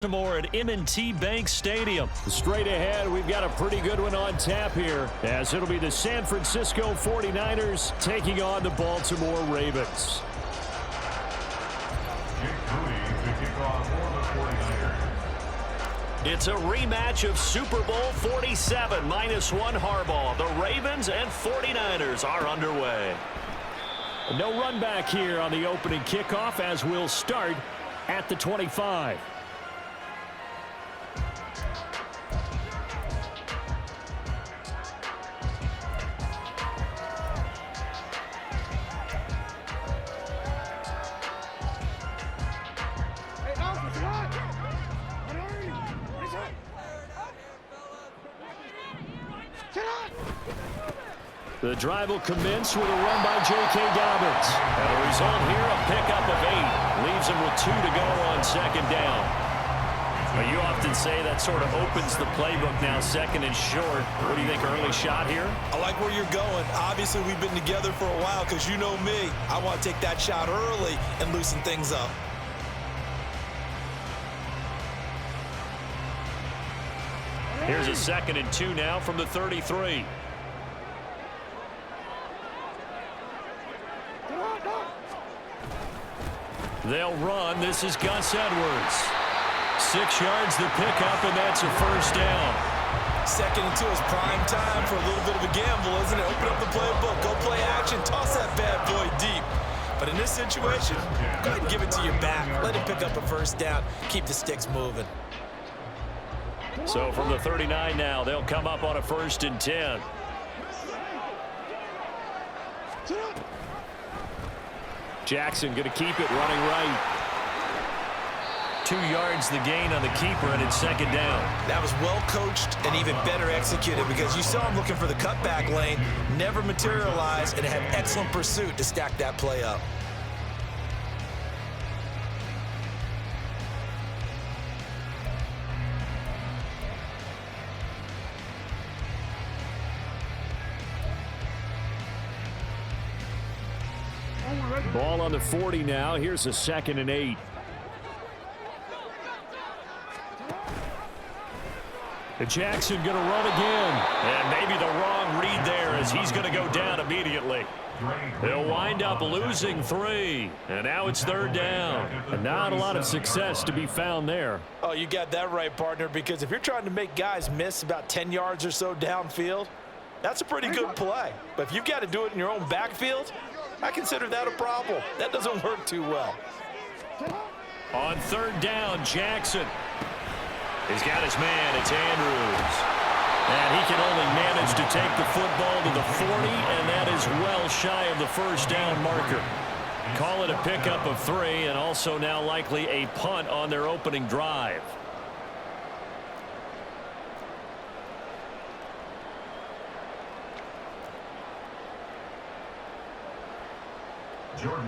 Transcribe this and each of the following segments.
Baltimore at M&T Bank Stadium. Straight ahead, we've got a pretty good one on tap here, as it'll be the San Francisco 49ers taking on the Baltimore Ravens. It's a rematch of Super Bowl 47 -1 Harbaugh. The Ravens and 49ers are underway. No run back here on the opening kickoff, as we'll start at the 25. The drive will commence with a run by J.K. Dobbins. And the result here, a pickup of 8. Leaves him with 2 to go on second down. But you often say that sort of opens the playbook now, second and short. What do you think, early shot here? I like where you're going. Obviously, we've been together for a while because you know me. I want to take that shot early and loosen things up. Here's a 2nd and 2 now from the 33. They'll run. This is Gus Edwards. 6 yards the pickup, and that's a first down. 2nd and 2 is prime time for a little bit of a gamble, isn't it? Open up the playbook, go play action, toss that bad boy deep. But in this situation, go ahead and give it to your back. Let him pick up a first down. Keep the sticks moving. So from the 39 now, they'll come up on a 1st and 10. Jackson going to keep it running right. 2 yards the gain on the keeper, and it's 2nd down. That was well coached and even better executed because you saw him looking for the cutback lane, never materialized, and had excellent pursuit to stack that play up. Ball on the 40 now. Here's a 2nd and 8. Jackson going to run again. And maybe the wrong read there, as he's going to go down immediately. They'll wind up losing 3. And now it's 3rd down. And not a lot of success to be found there. Oh, you got that right, partner, because if you're trying to make guys miss about 10 yards or so downfield, that's a pretty good play. But if you've got to do it in your own backfield, I consider that a problem. That doesn't work too well. On 3rd down, Jackson. He's got his man. It's Andrews. And he can only manage to take the football to the 40, and that is well shy of the first down marker. Call it a pickup of 3, and also now likely a punt on their opening drive.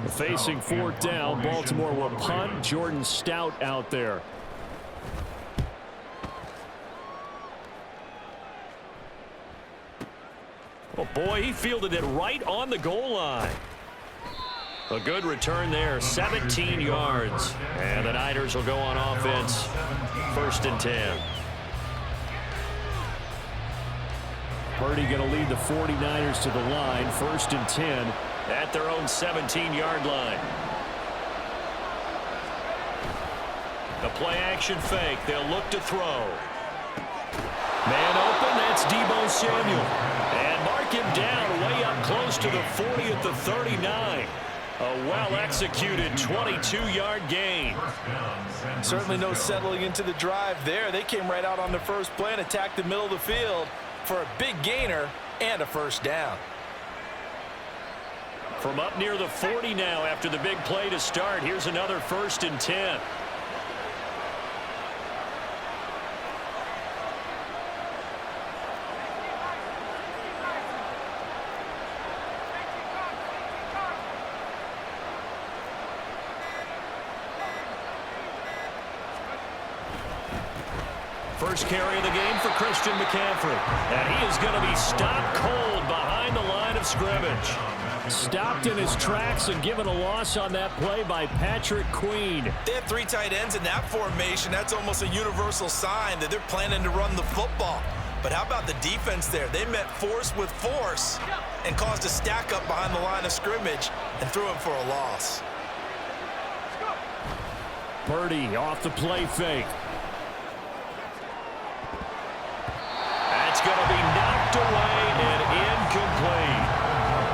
Facing 4th down, Baltimore will punt. Jordan Stout out there. Oh, boy, he fielded it right on the goal line. A good return there, 17 yards. And the Niners will go on offense, 1st and 10. Purdy going to lead the 49ers to the line, 1st and 10. At their own 17-yard line. The play-action fake. They'll look to throw. Man open. That's Deebo Samuel. And mark him down way up close to the 40 at the 39. A well-executed 22-yard gain. Certainly no settling into the drive there. They came right out on the first play and attacked the middle of the field for a big gainer and a first down. From up near the 40 now after the big play to start. Here's another 1st and 10. First carry of the game for Christian McCaffrey. And he is going to be stopped cold behind the line of scrimmage. Stopped in his tracks and given a loss on that play by Patrick Queen. They have 3 tight ends in that formation. That's almost a universal sign that they're planning to run the football. But how about the defense there? They met force with force and caused a stack up behind the line of scrimmage and threw him for a loss. Purdy off the play fake. That's going to be knocked away and incomplete.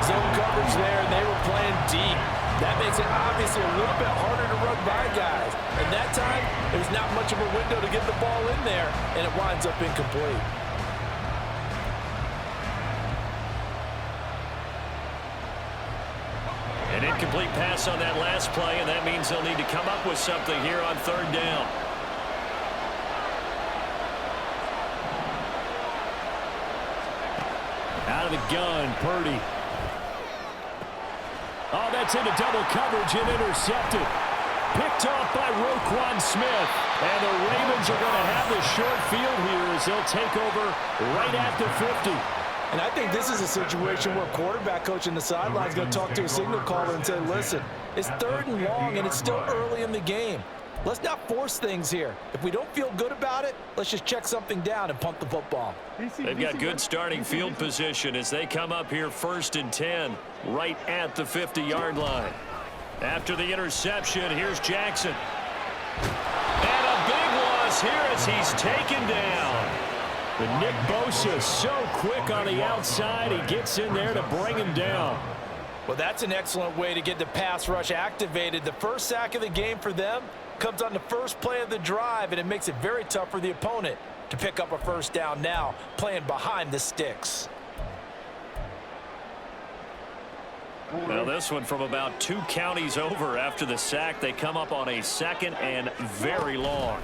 Zone coverage there, and they were playing deep. That makes it obviously a little bit harder to run by guys. And that time, there's not much of a window to get the ball in there, and it winds up incomplete. An incomplete pass on that last play, and that means they'll need to come up with something here on 3rd down. Out of the gun, Purdy. Oh, that's into double coverage and intercepted. Picked off by Roquan Smith. And the Ravens are going to have the short field here as they'll take over right at the 50. And I think this is a situation where quarterback coach in the sideline is going to talk to a signal caller and say, listen, it's 3rd and long and it's still early in the game. Let's not force things here. If we don't feel good about it, let's just check something down and punt the football. They've got good starting field position as they come up here 1st and 10, right at the 50-yard line. After the interception, here's Jackson. And a big loss here as he's taken down. But Nick Bosa so quick on the outside, he gets in there to bring him down. Well, that's an excellent way to get the pass rush activated. The first sack of the game for them comes on the first play of the drive, and it makes it very tough for the opponent to pick up a 1st down now, playing behind the sticks. Well, this one from about 2 counties over after the sack. They come up on a 2nd and very long.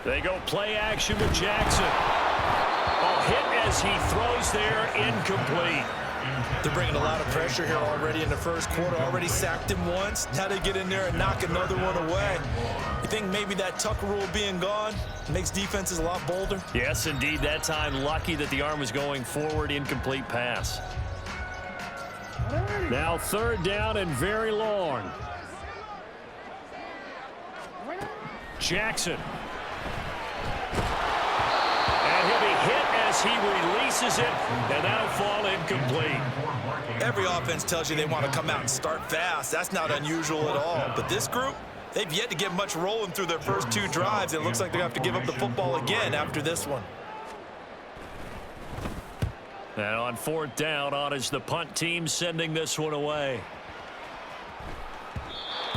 They go play action with Jackson. A hit as he throws there, incomplete. They're bringing a lot of pressure here already in the first quarter. Already sacked him once. Now they get in there and knock another one away. You think maybe that Tucker rule being gone makes defenses a lot bolder? Yes, indeed. That time, lucky that the arm was going forward, incomplete pass. Now 3rd down and very long. Jackson. And he'll be hit as he releases it, and that'll fall incomplete. Every offense tells you they want to come out and start fast. That's not unusual at all. But this group, they've yet to get much rolling through their first 2 drives. It looks like they're going to have to give up the football again after this one. And on 4th down, on is the punt team sending this one away.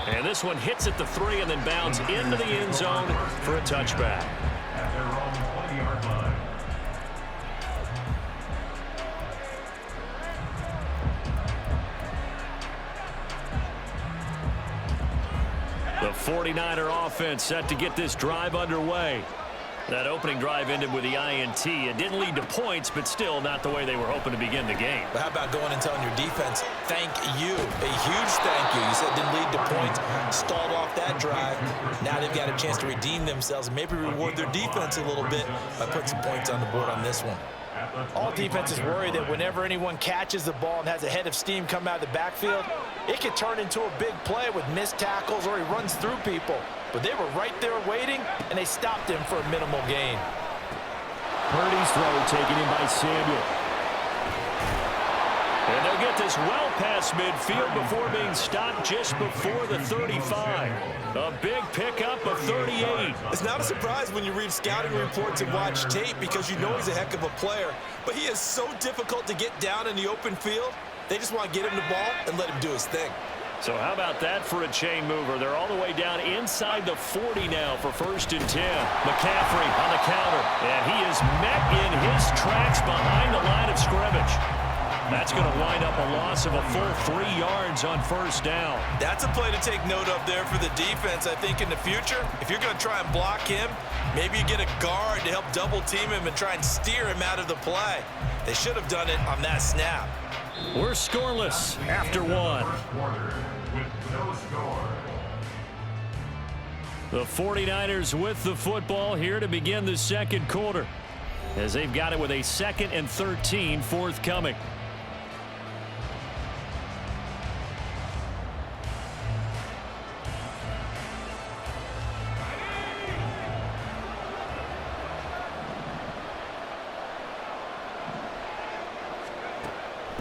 And this one hits at the 3 and then bounds into the end zone for a touchback. At their own 20-yard line. The 49er offense set to get this drive underway. That opening drive ended with the INT. It didn't lead to points, but still not the way they were hoping to begin the game. But how about going and telling your defense, thank you, a huge thank you. You said it didn't lead to points, stalled off that drive. Now they've got a chance to redeem themselves and maybe reward their defense a little bit by putting some points on the board on this one. All defenses worry that whenever anyone catches the ball and has a head of steam come out of the backfield, it could turn into a big play with missed tackles or he runs through people. But they were right there waiting, and they stopped him for a minimal gain. Purdy's throw taken in by Samuel. And they'll get this well past midfield before being stopped just before the 35. A big pickup of 38. It's not a surprise when you read scouting reports and watch tape because you know he's a heck of a player. But he is so difficult to get down in the open field. They just want to get him the ball and let him do his thing. So how about that for a chain mover? They're all the way down inside the 40 now for 1st and 10. McCaffrey on the counter, and he is met in his tracks behind the line of scrimmage. That's going to wind up a loss of a full 3 yards on 1st down. That's a play to take note of there for the defense, I think, in the future. If you're going to try and block him, maybe you get a guard to help double team him and try and steer him out of the play. They should have done it on that snap. We're scoreless after 1. The 49ers with the football here to begin the 2nd quarter, as they've got it with a 2nd and 13 forthcoming.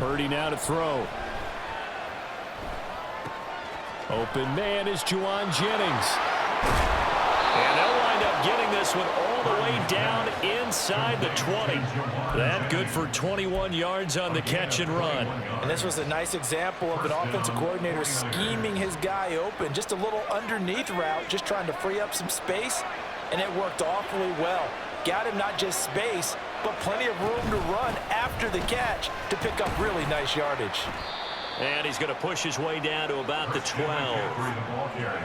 Purdy now to throw. Open man is Juwan Jennings. And they'll wind up getting this one all the way down inside the 20. That good for 21 yards on the catch and run. And this was a nice example of an offensive coordinator scheming his guy open. Just a little underneath route, just trying to free up some space, and it worked awfully well. Got him not just space, but plenty of room to run after the catch to pick up really nice yardage. And he's going to push his way down to about the 12.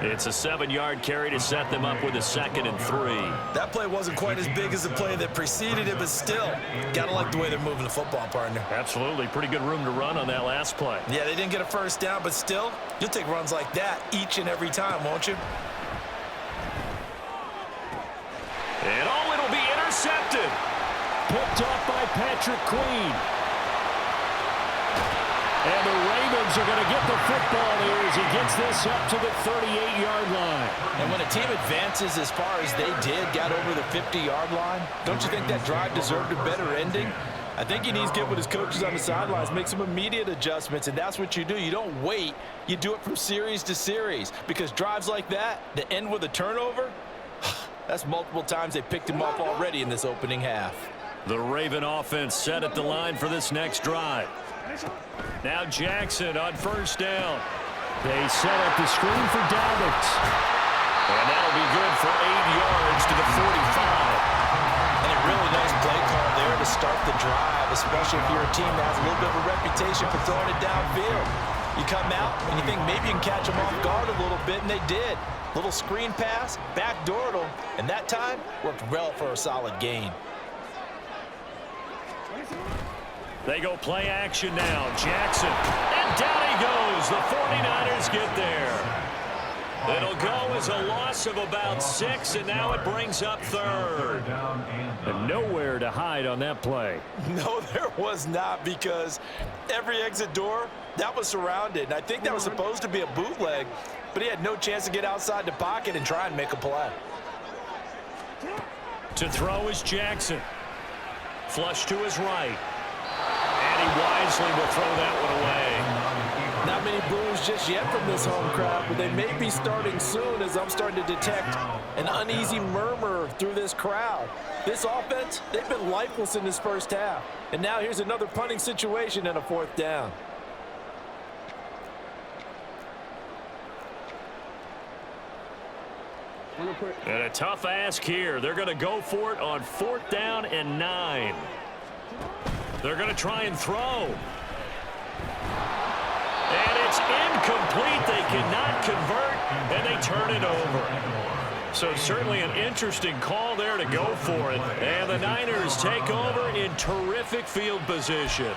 It's a 7-yard carry to set them up with a 2nd and 3. That play wasn't quite as big as the play that preceded it, but still, gotta like the way they're moving the football, partner. Absolutely. Pretty good room to run on that last play. Yeah, they didn't get a first down, but still, you'll take runs like that each and every time, won't you? And oh, it'll be intercepted. Picked up by Patrick Queen. And the Ravens are going to get the football here as he gets this up to the 38-yard line. And when a team advances as far as they did, got over the 50-yard line, don't you think that drive deserved a better ending? I think he needs to get with his coaches on the sidelines, make some immediate adjustments, and that's what you do. You don't wait. You do it from series to series, because drives like that end with a turnover, that's multiple times they picked him up already in this opening half. The Raven offense set at the line for this next drive. Now Jackson on first down. They set up the screen for Dobbins. And that'll be good for 8 yards to the 45. And a really nice play call there to start the drive, especially if you're a team that has a little bit of a reputation for throwing it downfield. You come out and you think maybe you can catch them off guard a little bit, and they did. Little screen pass, backdoored them, and that time worked well for a solid gain. They go play action now. Jackson. And down he goes. The 49ers get there. It'll go as a loss of about 6, and now it brings up 3rd. And nowhere to hide on that play. No, there was not, because every exit door, that was surrounded. And I think that was supposed to be a bootleg, but he had no chance to get outside the pocket and try and make a play. To throw is Jackson. Flush to his right. And he wisely will throw that one away. Not many boos just yet from this home crowd, but they may be starting soon, as I'm starting to detect an uneasy murmur through this crowd. This offense, they've been lifeless in this first half. And now here's another punting situation and a 4th down. And a tough ask here. They're going to go for it on 4th down and 9. They're going to try and throw. And it's incomplete. They cannot convert, and they turn it over. So certainly an interesting call there to go for it. And the Niners take over in terrific field position.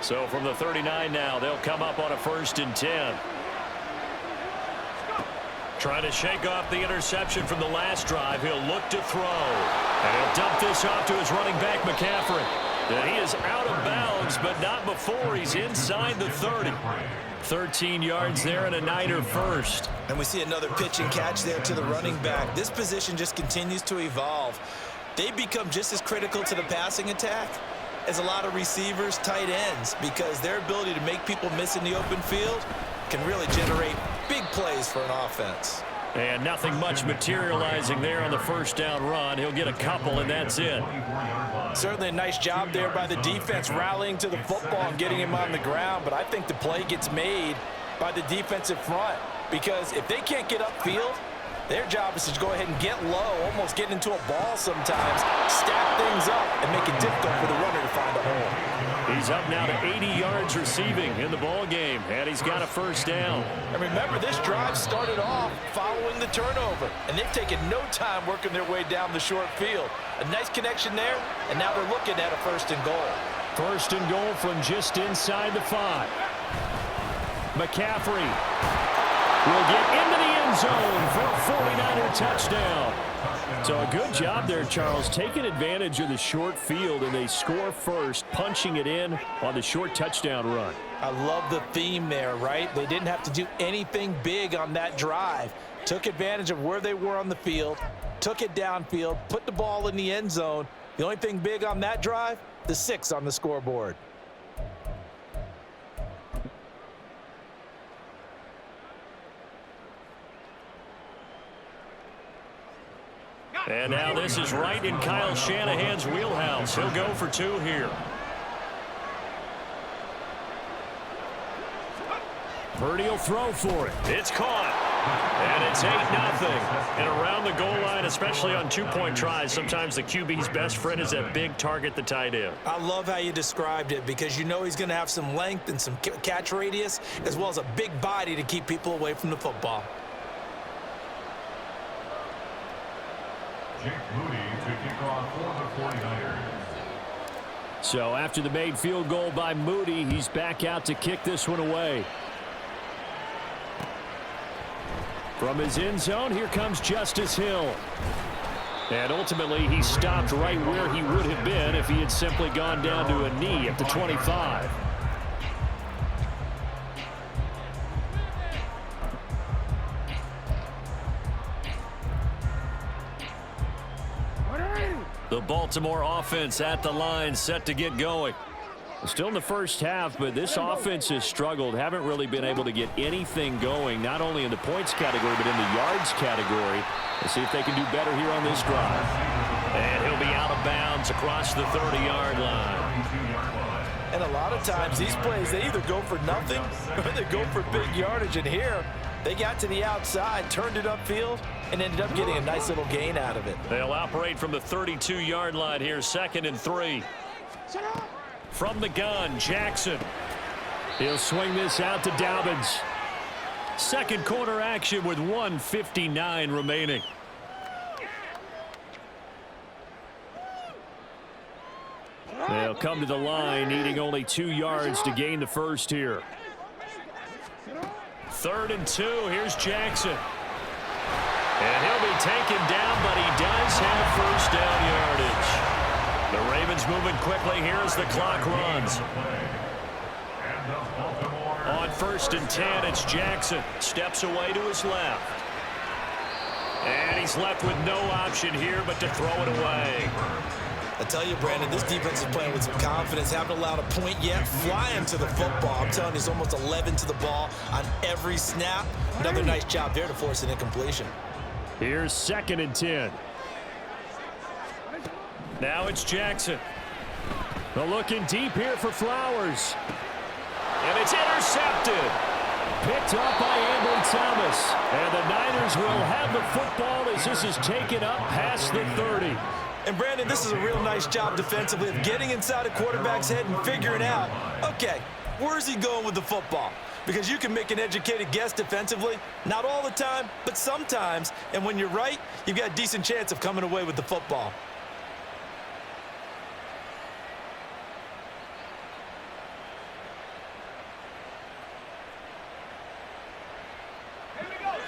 So from the 39 now, they'll come up on a 1st and 10. Trying to shake off the interception from the last drive. He'll look to throw. And he'll dump this off to his running back, McCaffrey. And he is out of bounds, but not before he's inside the 30. 13 yards there and a Niner first. And we see another pitch and catch there to the running back. This position just continues to evolve. They become just as critical to the passing attack as a lot of receivers, tight ends, because their ability to make people miss in the open field can really generate big plays for an offense. And nothing much materializing there on the 1st down run. He'll get a couple, and that's it. Certainly a nice job there by the defense, rallying to the football and getting him on the ground, but I think the play gets made by the defensive front, because if they can't get upfield, their job is to go ahead and get low, almost get into a ball sometimes, stack things up, and make it difficult for the runner to find a hole. He's up now to 80 yards receiving in the ball game, and he's got a 1st down. And remember, this drive started off following the turnover, and they've taken no time working their way down the short field. A nice connection there, and now they're looking at a 1st and goal. 1st and goal from just inside the 5. McCaffrey will get into the end end zone for a 49er touchdown. So a good job there, Charles, taking advantage of the short field, and they score first, punching it in on the short touchdown run. I love the theme there, right? They didn't have to do anything big on that drive. Took advantage of where they were on the field, took it downfield, put the ball in the end zone. The only thing big on that drive, the 6 on the scoreboard. And now this is right in Kyle Shanahan's wheelhouse. He'll go for 2 here. Purdy will throw for it. It's caught. And it's 8-0. And around the goal line, especially on 2-point tries, sometimes the QB's best friend is that big target, the tight end. I love how you described it because you know he's going to have some length and some catch radius as well as a big body to keep people away from the football. Jake Moody to kick off for the 49ers. So after the made field goal by Moody, he's back out to kick this one away. From his end zone, here comes Justice Hill. And ultimately, he stopped right where he would have been if he had simply gone down to a knee at the 25. The Baltimore offense at the line, set to get going. Still in the first half, but this offense has struggled. Haven't really been able to get anything going, not only in the points category, but in the yards category. Let's see if they can do better here on this drive. And he'll be out of bounds across the 30-yard line. And a lot of times these plays, they either go for nothing or they go for big yardage. And here, they got to the outside, turned it upfield, and ended up getting a nice little gain out of it. They'll operate from the 32-yard line here, 2nd and 3. From the gun, Jackson. He'll swing this out to Dobbins. Second quarter action with 1:59 remaining. They'll come to the line, needing only 2 yards to gain the first here. 3rd and 2, here's Jackson. And he'll be taken down, but he does have first down yardage. The Ravens moving quickly here as the clock runs. On 1st and 10, it's Jackson. Steps away to his left. And he's left with no option here but to throw it away. I tell you, Brandon, this defense is playing with some confidence. Haven't allowed a point yet. Flying to the football. I'm telling you, he's almost 11 to the ball on every snap. Another nice job there to force an incompletion. Here's 2nd and 10. Now it's Jackson. They're looking deep here for Flowers. And it's intercepted. Picked up by Ambry Thomas. And the Niners will have the football as this is taken up past the 30. And, Brandon, this is a real nice job defensively of getting inside a quarterback's head and figuring out, okay, where's he going with the football? Because you can make an educated guess defensively. Not all the time, but sometimes. And when you're right, you've got a decent chance of coming away with the football.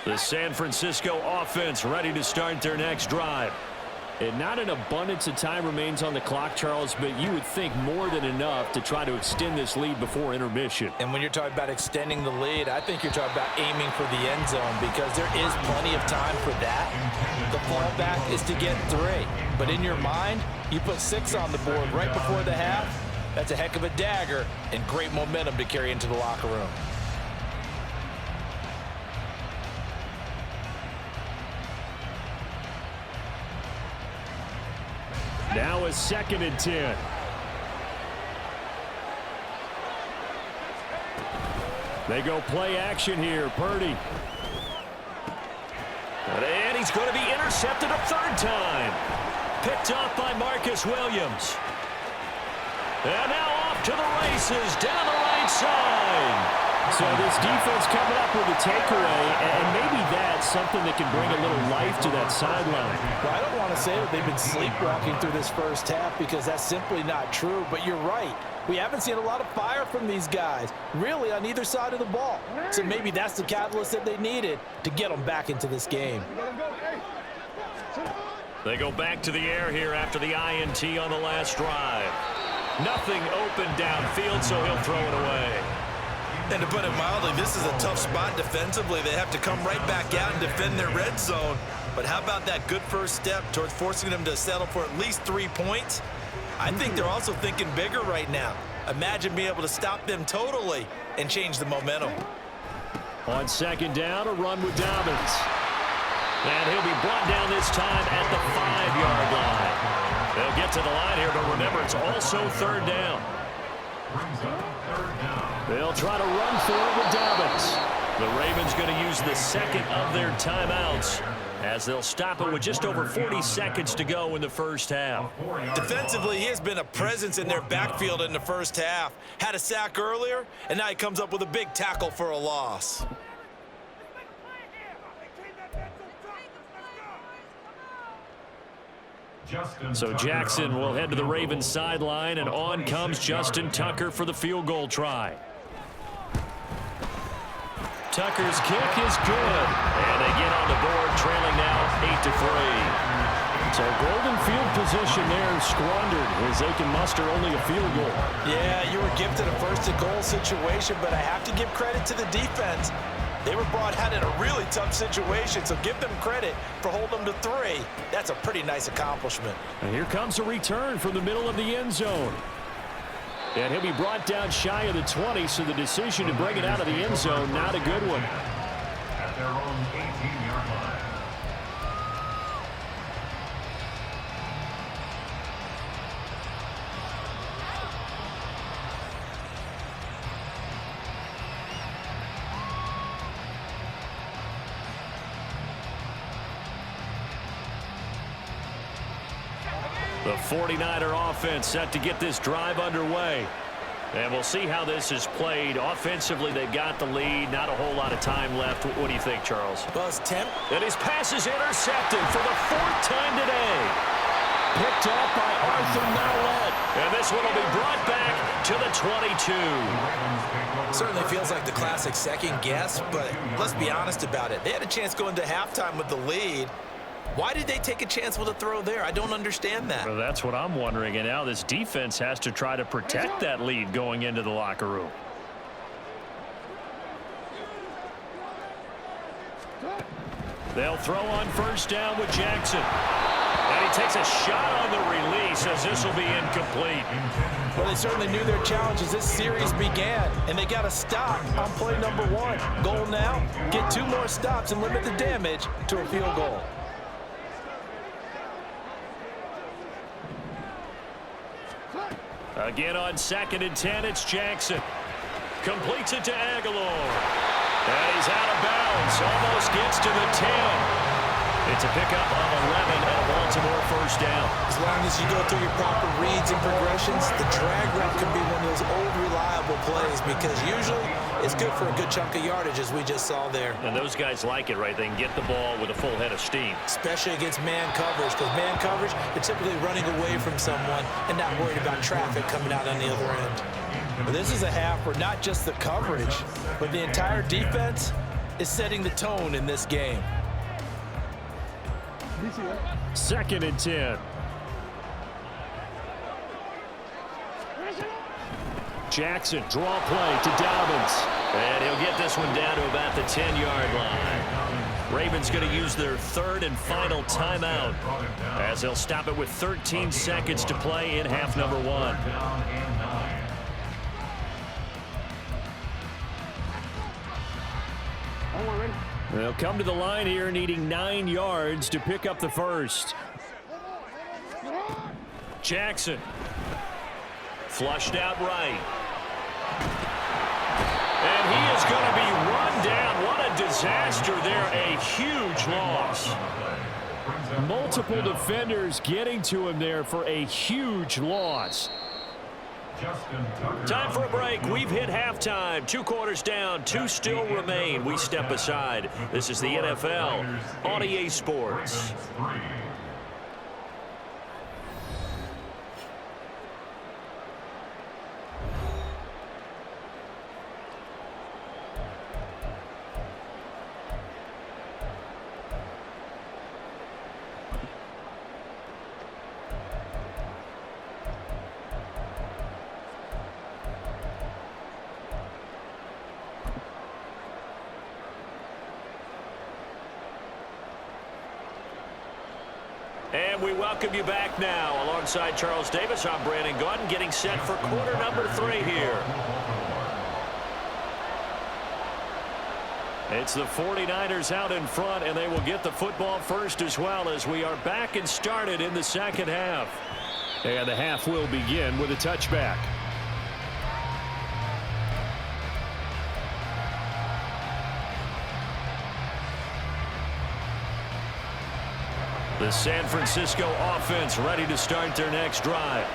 The San Francisco offense ready to start their next drive. And not an abundance of time remains on the clock, Charles, but you would think more than enough to try to extend this lead before intermission. And when you're talking about extending the lead, I think you're talking about aiming for the end zone because there is plenty of time for that. The fallback is to get 3. But in your mind, you put 6 on the board right before the half. That's a heck of a dagger and great momentum to carry into the locker room. Now a 2nd and 10. They go play action here. Purdy. And he's going to be intercepted a 3rd time. Picked off by Marcus Williams. And now off to the races down the right side. So this defense coming up with a takeaway, and maybe that's something that can bring a little life to that sideline. Well, I don't want to say that they've been sleepwalking through this first half because that's simply not true, but you're right. We haven't seen a lot of fire from these guys, really on either side of the ball. So maybe that's the catalyst that they needed to get them back into this game. They go back to the air here after the INT on the last drive. Nothing open downfield, so he'll throw it away. And to put it mildly, this is a tough spot defensively. They have to come right back out and defend their red zone. But how about that good first step towards forcing them to settle for at least 3 points? I think they're also thinking bigger right now. Imagine being able to stop them totally and change the momentum. On second down, a run with Dobbins. And he'll be brought down this time at the 5-yard line. They'll get to the line here, but remember, it's also third down. They'll try to run for it with Dobbins. The Ravens going to use the second of their timeouts as they'll stop it with just over 40 seconds to go in the first half. Defensively, he has been a presence in their backfield in the first half. Had a sack earlier, and now he comes up with a big tackle for a loss. So Jackson will head to the Ravens sideline, and on comes Justin Tucker for the field goal try. Tucker's kick is good, and they get on the board, trailing now 8-3. So golden field position there squandered as they can muster only a field goal. Yeah, you were gifted a first-and-goal situation, but I have to give credit to the defense. They were brought out in a really tough situation, so give them credit for holding them to 3. That's a pretty nice accomplishment. And here comes a return from the middle of the end zone. And he'll be brought down shy of the 20, so the decision to bring it out of the end zone, not a good one. At their own 18-yard line. The 49er offense set to get this drive underway. And we'll see how this is played. Offensively, they've got the lead. Not a whole lot of time left. What do you think, Charles? Well, it's 10. And his pass is intercepted for the 4th time today. Picked up by Arthur Mallett. And this one will be brought back to the 22. Certainly feels like the classic second guess, but let's be honest about it. They had a chance going to halftime with the lead. Why did they take a chance with a throw there? I don't understand that. Well, that's what I'm wondering. And now this defense has to try to protect that lead going into the locker room. They'll throw on first down with Jackson. And he takes a shot on the release as this will be incomplete. Well, they certainly knew their challenge as this series began, and they got to stop on play number 1. Goal now, get 2 more stops and limit the damage to a field goal. Again on 2nd and 10, it's Jackson. Completes it to Aguilar. And he's out of bounds. Almost gets to the 10. It's a pickup of 11 and a Baltimore first down. As long as you go through your proper reads and progressions, the drag route can be one of those old reliable plays because usually it's good for a good chunk of yardage as we just saw there. And those guys like it, right? They can get the ball with a full head of steam. Especially against man coverage, because man coverage, they're typically running away from someone and not worried about traffic coming out on the other end. Well, this is a half where not just the coverage, but the entire defense is setting the tone in this game. 2nd and 10. Jackson, draw play to Dobbins. And he'll get this one down to about the 10-yard line. Ravens going to use their 3rd and final timeout as they'll stop it with 13 seconds to play in half number 1. They'll come to the line here needing 9 yards to pick up the first. Jackson. Flushed out right. And he is going to be run down. What a disaster there. A huge loss. Multiple defenders getting to him there for a huge loss. Time for a break. We've hit halftime. 2 quarters down. 2 still remain. We step aside. This is the NFL on EA Sports. And we welcome you back now. Alongside Charles Davis, I'm Brandon Gaudin, getting set for quarter number 3 here. It's the 49ers out in front, and they will get the football first as well as we are back and started in the second half. And the half will begin with a touchback. The San Francisco offense ready to start their next drive.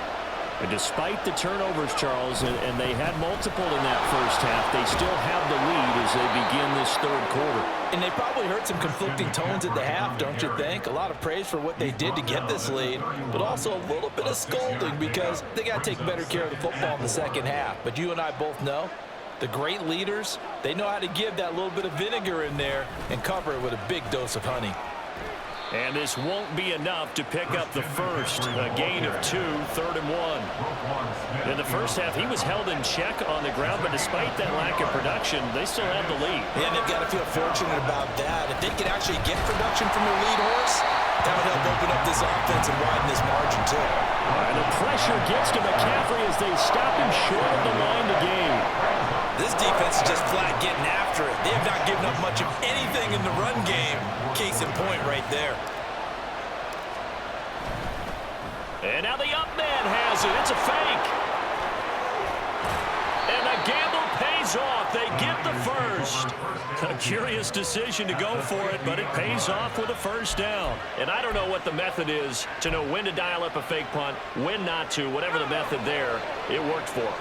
And despite the turnovers, Charles, and they had multiple in that first half, they still have the lead as they begin this third quarter. And they probably heard some conflicting tones at the half, don't you think? A lot of praise for what they did to get this lead, but also a little bit of scolding because they got to take better care of the football in the second half. But you and I both know the great leaders, they know how to give that little bit of vinegar in there and cover it with a big dose of honey. And this won't be enough to pick up the first. A gain of 2, 3rd and 1. In the first half, he was held in check on the ground, but despite that lack of production, they still have the lead. Yeah, they've got to feel fortunate about that. If they could actually get production from their lead horse, that would help open up this offense and widen this margin, too. And the pressure gets to McCaffrey as they stop him short of the line to gain. This defense is just flat getting after it. They have not given up much of anything in the run game. Case in point right there. And now the up man has it. It's a fake. And the gamble pays off. They get the first. A curious decision to go for it, but it pays off with a first down. And I don't know what the method is to know when to dial up a fake punt, when not to, whatever the method there, it worked for them.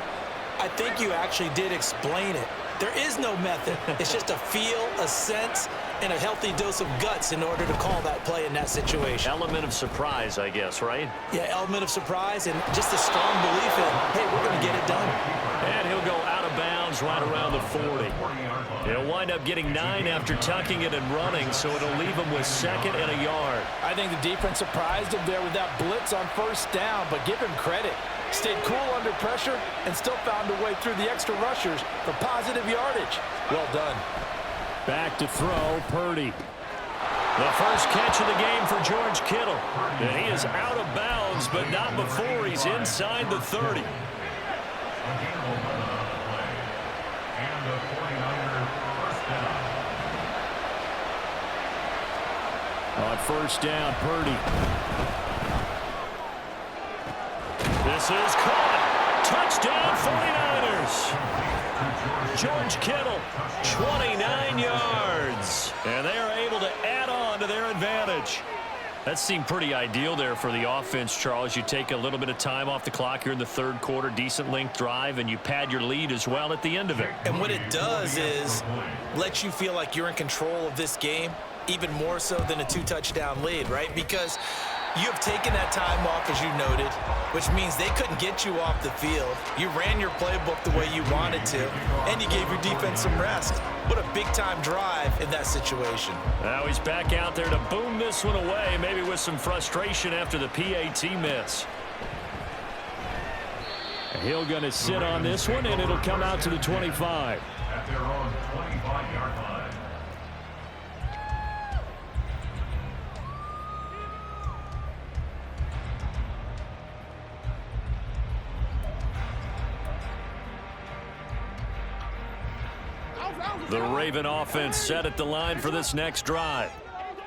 I think you actually did explain it. There is no method. It's just a feel, a sense, and a healthy dose of guts in order to call that play in that situation. Element of surprise, I guess, right? Yeah, element of surprise and just a strong belief in, hey, we're going to get it done. And he'll go out of bounds right around the 40. He'll wind up getting 9 after tucking it and running, so it'll leave him with 2nd and a yard. I think the defense surprised him there with that blitz on first down, but give him credit. Stayed cool under pressure and still found a way through the extra rushers for positive yardage. Well done. Back to throw, Purdy. The first catch of the game for George Kittle. And he is out of bounds, but not before he's inside the 30. On first down, Purdy. This is caught. Touchdown, 49ers. George Kittle, 29 yards. And they are able to add on to their advantage. That seemed pretty ideal there for the offense, Charles. You take a little bit of time off the clock here in the third quarter, decent length drive, and you pad your lead as well at the end of it. And what it does is let you feel like you're in control of this game, even more so than a 2-touchdown lead, right? Because you have taken that time off, as you noted, which means they couldn't get you off the field. You ran your playbook the way you wanted to, and you gave your defense some rest. What a big-time drive in that situation. Now he's back out there to boom this one away, maybe with some frustration after the PAT miss. He'll going to sit on this one, and it'll come out to the 25. At their own 25-yard line. The Raven offense set at the line for this next drive.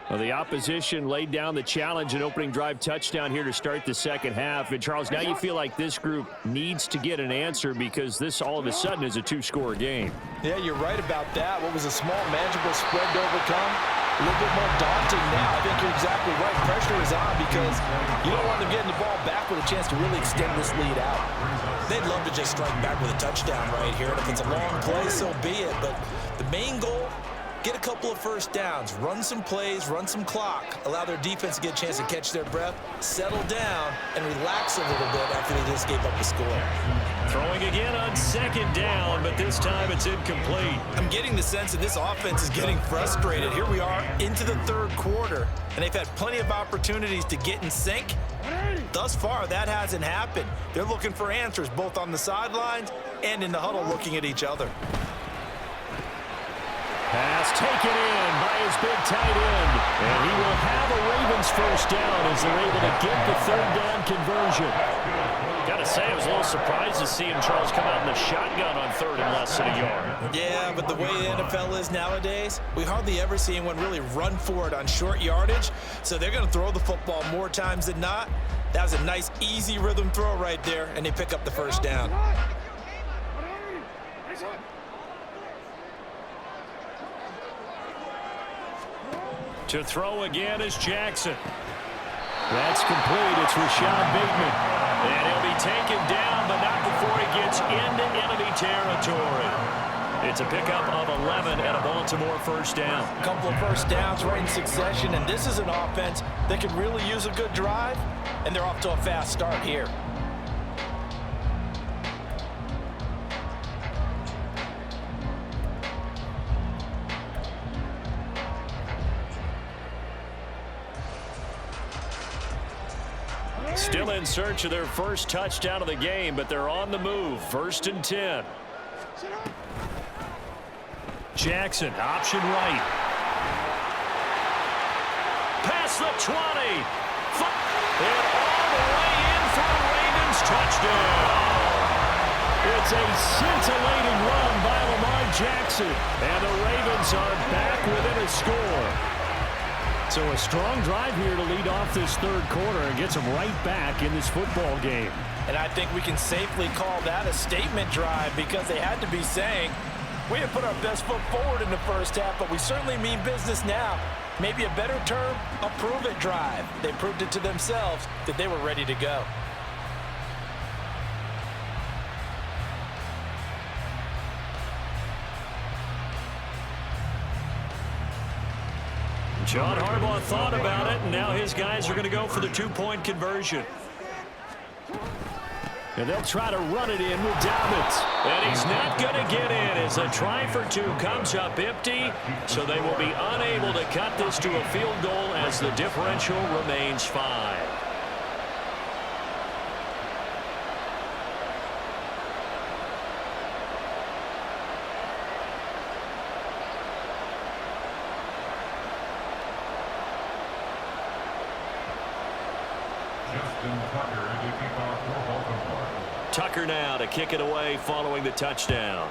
Well, the opposition laid down the challenge and opening drive touchdown here to start the second half. And, Charles, now you feel like this group needs to get an answer because this all of a sudden is a 2-score game. Yeah, you're right about that. What was a small, manageable spread to overcome, a little bit more daunting now. I think you're exactly right. Pressure is on because you don't want them getting the ball back with a chance to really extend this lead out. They'd love to just strike back with a touchdown right here. And if it's a long play, so be it. But the main goal, get a couple of first downs, run some plays, run some clock, allow their defense to get a chance to catch their breath, settle down, and relax a little bit after they just gave up the score. Throwing again on second down, but this time it's incomplete. I'm getting the sense that this offense is getting frustrated. Here we are into the third quarter, and they've had plenty of opportunities to get in sync. Thus far, that hasn't happened. They're looking for answers both on the sidelines and in the huddle looking at each other. Pass taken in by his big tight end. And he will have a Ravens first down as they're able to get the third down conversion. Got to say, I was a little surprised to see him, Charles, come out in the shotgun on third and less than a yard. Yeah, but the way the NFL is nowadays, we hardly ever see anyone really run for it on short yardage. So they're going to throw the football more times than not. That was a nice, easy rhythm throw right there, and they pick up the first down. To throw again is Jackson. That's complete. It's Rashad Bateman. And he'll be taken down, but not before he gets into enemy territory. It's a pickup of 11 and a Baltimore first down. A couple of first downs right in succession, and this is an offense that can really use a good drive, and they're off to a fast start here. Still in search of their first touchdown of the game, but they're on the move. 1st and 10. Jackson, option right. Past the 20. And all the way in for the Ravens touchdown. It's a scintillating run by Lamar Jackson. And the Ravens are back within a score. So a strong drive here to lead off this third quarter and gets them right back in this football game. And I think we can safely call that a statement drive because they had to be saying, we have put our best foot forward in the first half, but we certainly mean business now. Maybe a better term, a prove-it drive. They proved it to themselves that they were ready to go. John Harbaugh thought about it, and now his guys are going to go for the two-point conversion. And they'll try to run it in with Dobbins. And he's not going to get in as a try for two comes up empty. So they will be unable to cut this to a field goal as the differential remains 5. Tucker now to kick it away following the touchdown.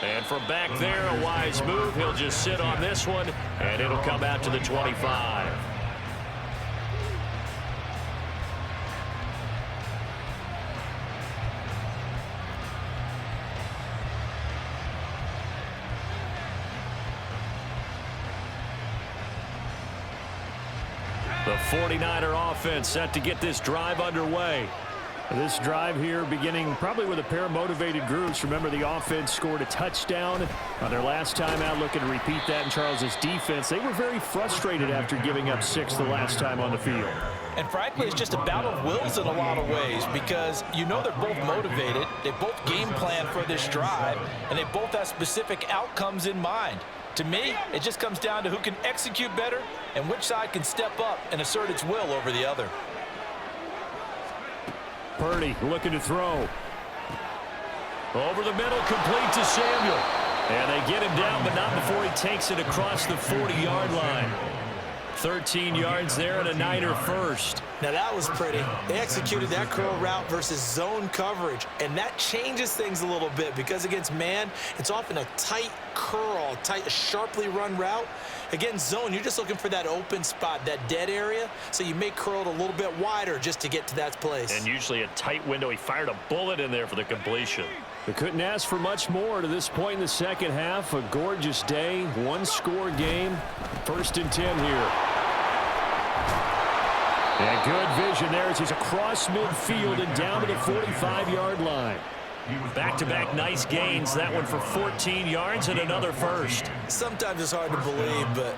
And from back there, a wise move. He'll just sit on this one, and it'll come out to the 25. The 49er offense set to get this drive underway. This drive here beginning probably with a pair of motivated groups. Remember, the offense scored a touchdown on their last time out, looking to repeat that in Charles's defense. They were very frustrated after giving up 6 the last time on the field. And frankly, it's just a battle of wills in a lot of ways because you know they're both motivated. They both game plan for this drive, and they both have specific outcomes in mind. To me, it just comes down to who can execute better and which side can step up and assert its will over the other. Purdy looking to throw. Over the middle, complete to Samuel. And they get him down, but not before he takes it across the 40-yard line. 13 yards there and a Niner first. Now that was pretty. They executed that curl route versus zone coverage, and that changes things a little bit because against man, it's often a tight curl, a sharply run route. Against zone, you're just looking for that open spot, that dead area, so you may curl it a little bit wider just to get to that place. And usually a tight window. He fired a bullet in there for the completion. They couldn't ask for much more to this point in the second half. A gorgeous day, one-score game. 1st and 10 here. And good vision there as he's across midfield and down to the 45-yard line. Back-to-back nice gains. That one for 14 yards and another first. Sometimes it's hard to believe, but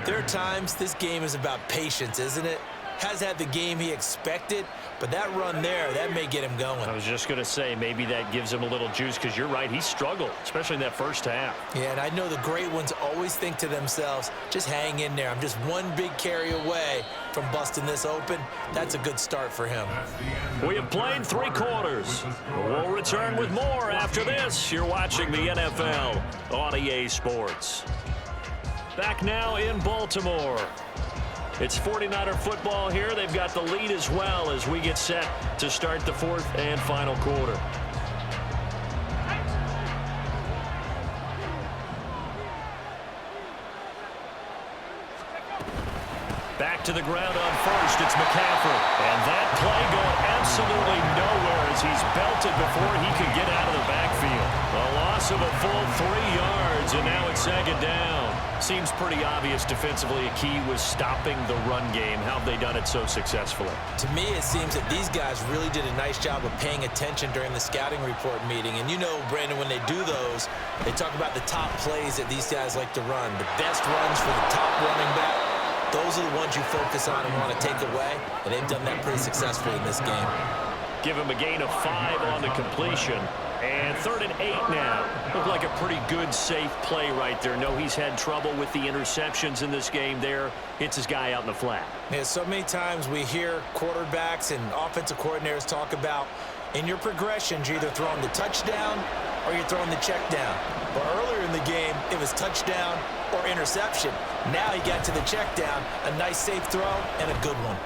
there are times this game is about patience, isn't it? has had the game he expected, but that run there, that may get him going. I was just going to say, maybe that gives him a little juice, because you're right, he struggled, especially in that first half. Yeah, and I know the great ones always think to themselves, just hang in there. I'm just one big carry away from busting this open. That's a good start for him. We have played 3 quarters. We'll return with more after this. You're watching the NFL on EA Sports. Back now in Baltimore. It's 49er football here. They've got the lead as well as we get set to start the 4th and final quarter. Back to the ground on first. It's McCaffrey. And that play going absolutely nowhere as he's belted before he could get out of the backfield. A loss of a full 3 yards, and now it's 2nd down. Seems pretty obvious defensively a key was stopping the run game. How have they done it so successfully? To me, it seems that these guys really did a nice job of paying attention during the scouting report meeting. And you know, Brandon, when they do those, they talk about the top plays that these guys like to run. The best runs for the top running back. Those are the ones you focus on and want to take away, and they've done that pretty successfully in this game. Give him a gain of 5 on the completion. And 3rd and 8 now. Looked like a pretty good, safe play right there. No, he's had trouble with the interceptions in this game there. Hits his guy out in the flat. Yeah, so many times we hear quarterbacks and offensive coordinators talk about in your progressions, you're either throwing the touchdown or you're throwing the check down. But earlier in the game, it was touchdown or interception. Now he got to the check down, a nice safe throw, and a good one.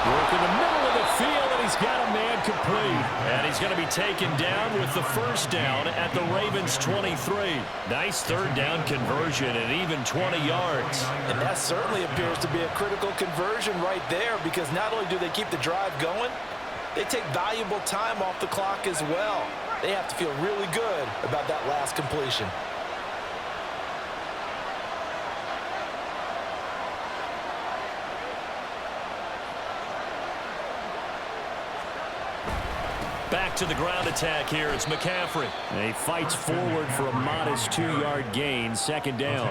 Work in the middle of the field, and he's got a man complete. And he's going to be taken down with the 1st down at the Ravens 23. Nice 3rd down conversion and even 20 yards. And that certainly appears to be a critical conversion right there, because not only do they keep the drive going, they take valuable time off the clock as well. They have to feel really good about that last completion. Back to the ground attack here. It's McCaffrey. And he fights forward for a modest 2-yard gain. 2nd down.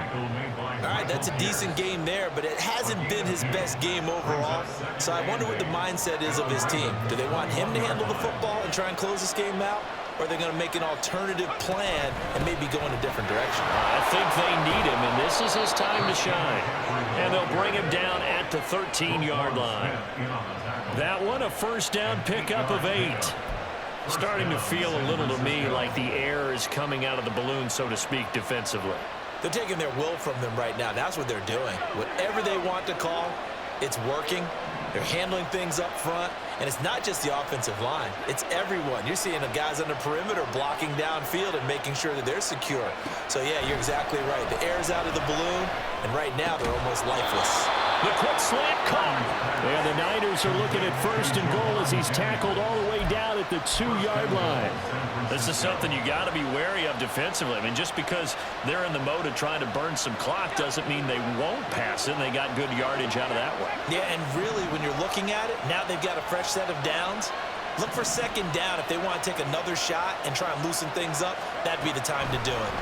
All right, that's a decent game there, but it hasn't been his best game overall. So I wonder what the mindset is of his team. Do they want him to handle the football and try and close this game out? Or are they going to make an alternative plan and maybe go in a different direction? I think they need him, and this is his time to shine. And they'll bring him down at the 13-yard line. That one, a 1st down pickup of 8. Starting to feel a little to me like the air is coming out of the balloon, so to speak, defensively. They're taking their will from them right now. That's what they're doing. Whatever they want to call, it's working. They're handling things up front, and it's not just the offensive line. It's everyone. You're seeing the guys on the perimeter blocking downfield and making sure that they're secure. So, yeah, you're exactly right. The air's out of the balloon, and right now they're almost lifeless. The quick slant caught. And the Niners are looking at 1st and goal as he's tackled all the way down at the 2-yard line. This is something you got to be wary of defensively. I mean, just because they're in the mode of trying to burn some clock doesn't mean they won't pass it, and they got good yardage out of that one. Yeah, and really, when you're looking at it, now they've got a fresh set of downs. Look for 2nd down. If they want to take another shot and try and loosen things up, that'd be the time to do it.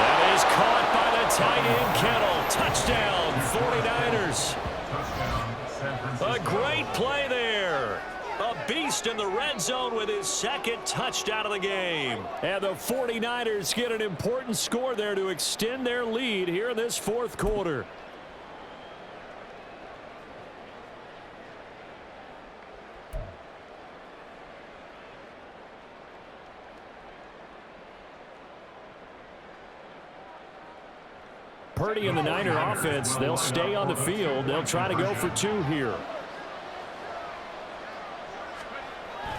That is caught by the tight end, Kittle. Touchdown, 49ers. A great play there. A beast in the red zone with his 2nd touchdown of the game. And the 49ers get an important score there to extend their lead here in this 4th quarter. Purdy and the Niner offense, they'll stay on the field. They'll try to go for 2 here.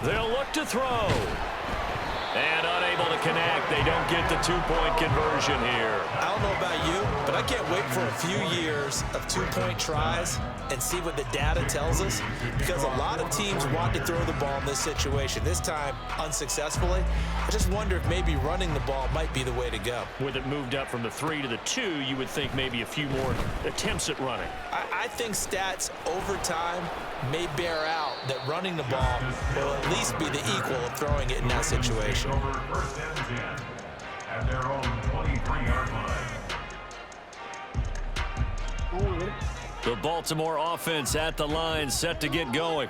They'll look to throw. And unable to connect. They don't get the 2-point conversion here. I don't know about you, but I can't wait for a few years of 2-point tries and see what the data tells us, because a lot of teams want to throw the ball in this situation. This time, unsuccessfully. I just wonder if maybe running the ball might be the way to go. With it moved up from the 3 to the 2, you would think maybe a few more attempts at running. I think stats over time may bear out that running the ball will at least be the equal of throwing it in that situation. Over 1st and 10 at their own 23-yard line. Baltimore offense at the line, set to get going.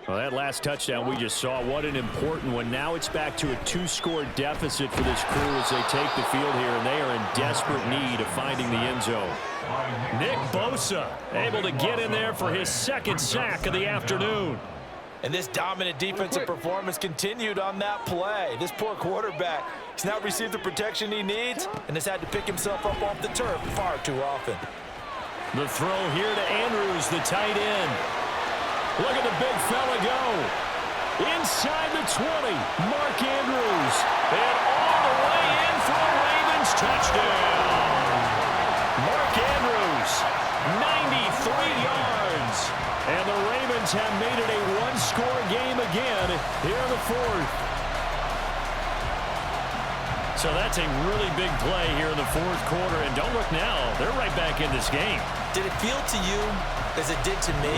Well, that last touchdown we just saw, what an important one. Now it's back to a 2-score deficit for this crew as they take the field here, and they are in desperate need of finding the end zone. Nick Bosa able to get in there for his second sack of the afternoon. And this dominant defensive performance continued on that play. This poor quarterback has now received the protection he needs and has had to pick himself up off the turf far too often. The throw here to Andrews, the tight end. Look at the big fella go. Inside the 20, Mark Andrews. And all the way in for a Ravens touchdown. Mark Andrews, 93 yards. And the Ravens have made it a one-score game again here in the fourth. So that's a really big play here in the fourth quarter. And don't look now, they're right back in this game. Did it feel to you, as it did to me,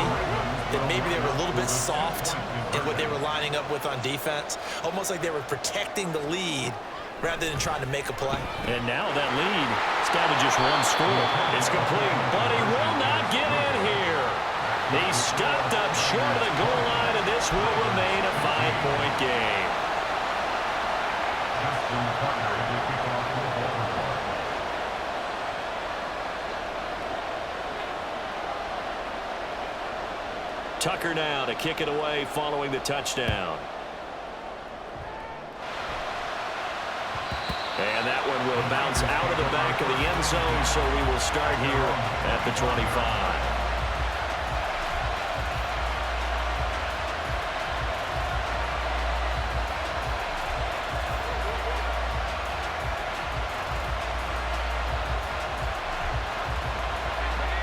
that maybe they were a little bit soft in what they were lining up with on defense? Almost like they were protecting the lead rather than trying to make a play. And now that lead, it's down to just one score. It's complete, but he will not get in here. He stopped up short of the goal line, and this will remain a 5-point game. Tucker now to kick it away following the touchdown. And that one will bounce out of the back of the end zone, so we will start here at the 25.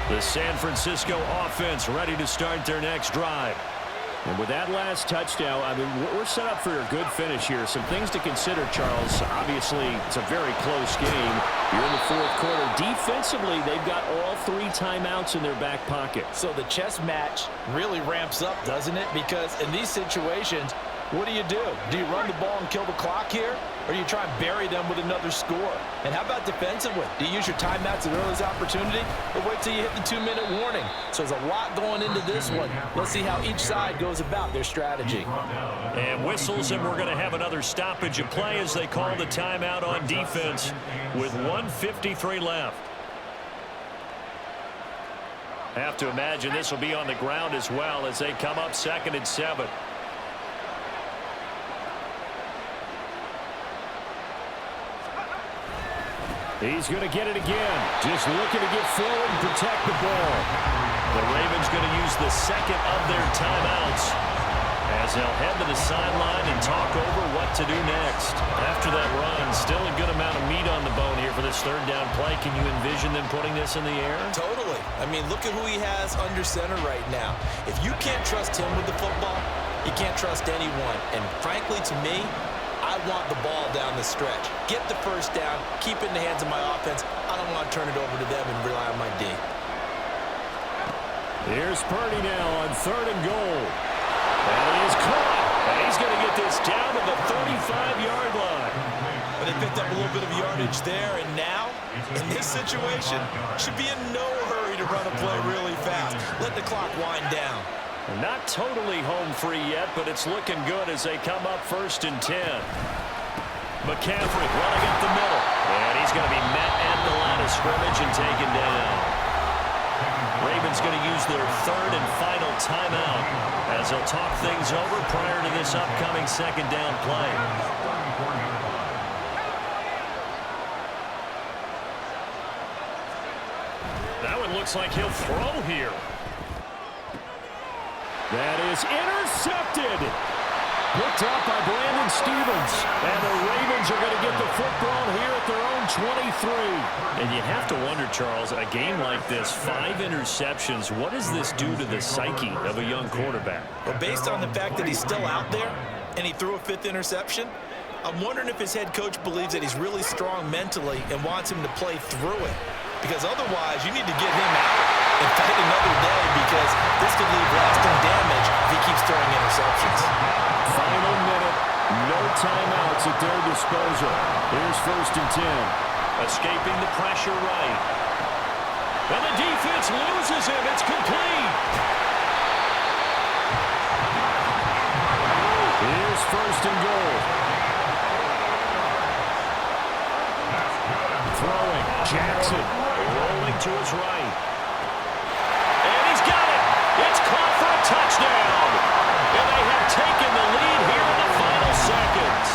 The San Francisco offense ready to start their next drive. And with that last touchdown, I mean, we're set up for a good finish here. Some things to consider, Charles. Obviously, it's a very close game. You're in the fourth quarter. Defensively, they've got all 3 timeouts in their back pocket. So the chess match really ramps up, doesn't it? Because in these situations, what do? Do you run the ball and kill the clock here? Or do you try and bury them with another score? And how about defensively? Do you use your timeouts at earliest opportunity? Or wait till you hit the 2-minute warning? So there's a lot going into this one. Let's see how each side goes about their strategy. And whistles, and we're going to have another stoppage of play as they call the timeout on defense with 1:53 left. Have to imagine this will be on the ground as well as they come up 2nd and 7. He's going to get it again. Just looking to get forward and protect the ball. The Ravens going to use the second of their timeouts as they'll head to the sideline and talk over what to do next. After that run, still a good amount of meat on the bone here for this 3rd down play. Can you envision them putting this in the air? Totally. I mean, look at who he has under center right now. If you can't trust him with the football, you can't trust anyone. And frankly, to me, I want the ball down the stretch. Get the first down, keep it in the hands of my offense. I don't want to turn it over to them and rely on my D. Here's Purdy now on 3rd and goal. And he is caught. And he's going to get this down to the 35-yard line. But they picked up a little bit of yardage there, and now, in this situation, should be in no hurry to run a play really fast. Let the clock wind down. Not totally home free yet, but it's looking good as they come up 1st and 10. McCaffrey running up the middle. And he's going to be met at the line of scrimmage and taken down. Ravens going to use their 3rd and final timeout as they'll talk things over prior to this upcoming 2nd down play. That one looks like he'll throw here. That is intercepted. Picked up by Brandon Stevens. And the Ravens are going to get the football here at their own 23. And you have to wonder, Charles, a game like this, 5 interceptions, what does this do to the psyche of a young quarterback? Well, based on the fact that he's still out there and he threw a 5th interception, I'm wondering if his head coach believes that he's really strong mentally and wants him to play through it. Because otherwise, you need to get him out and fight another day, because this could leave lasting damage if he keeps throwing interceptions. Final minute, no timeouts at their disposal. Here's 1st and 10. Escaping the pressure right. And the defense loses him. It's complete. Here's first and goal. Throwing. Jackson rolling to his right. And he's got it. It's caught for a touchdown. And they have taken the lead here in the final seconds.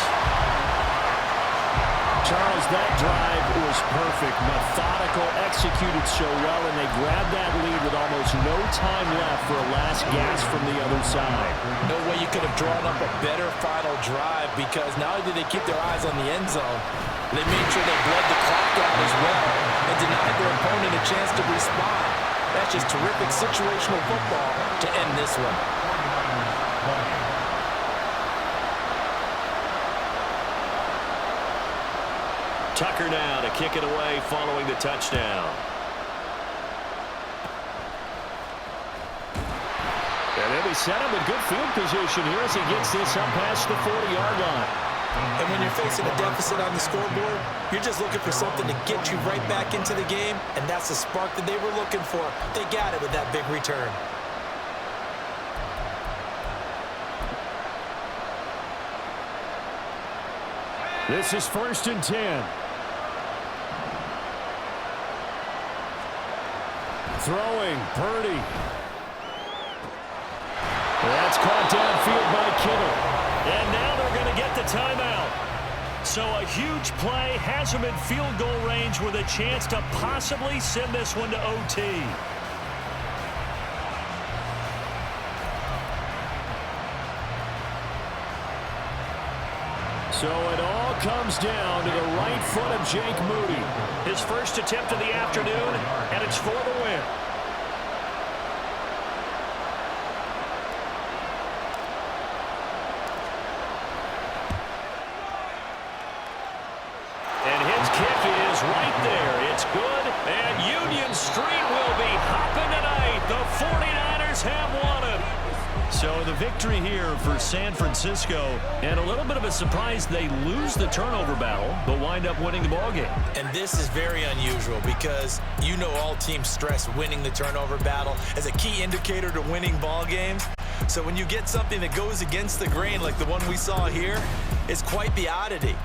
Charles, that drive was perfect. Methodical, executed so well, and they grabbed that lead with almost no time left for a last gasp from the other side. No way you could have drawn up a better final drive, because not only did they keep their eyes on the end zone, they made sure they bled the clock down as well and denied their opponent a chance to respond. That's just terrific situational football to end this one. Tucker now to kick it away following the touchdown. And they'll be set up in good field position here as he gets this up past the 40-yard line. And when you're facing a deficit on the scoreboard, you're just looking for something to get you right back into the game, and that's the spark that they were looking for. They got it with that big return. This is first and 10. Throwing, Purdy. That's caught downfield by Kittle. And now they're going to get the timeout. So a huge play has them in field goal range with a chance to possibly send this one to OT. So it all comes down to the right foot of Jake Moody. His first attempt of the afternoon, and it's for the win. And his kick is right there. It's good, and Union Street will be hopping tonight. The 49ers have won it. So the victory here for San Francisco, and a little bit of a surprise, they lose the turnover battle, but wind up winning the ballgame. And this is very unusual because you know all teams stress winning the turnover battle as a key indicator to winning ball games. So when you get something that goes against the grain like the one we saw here, it's quite the oddity.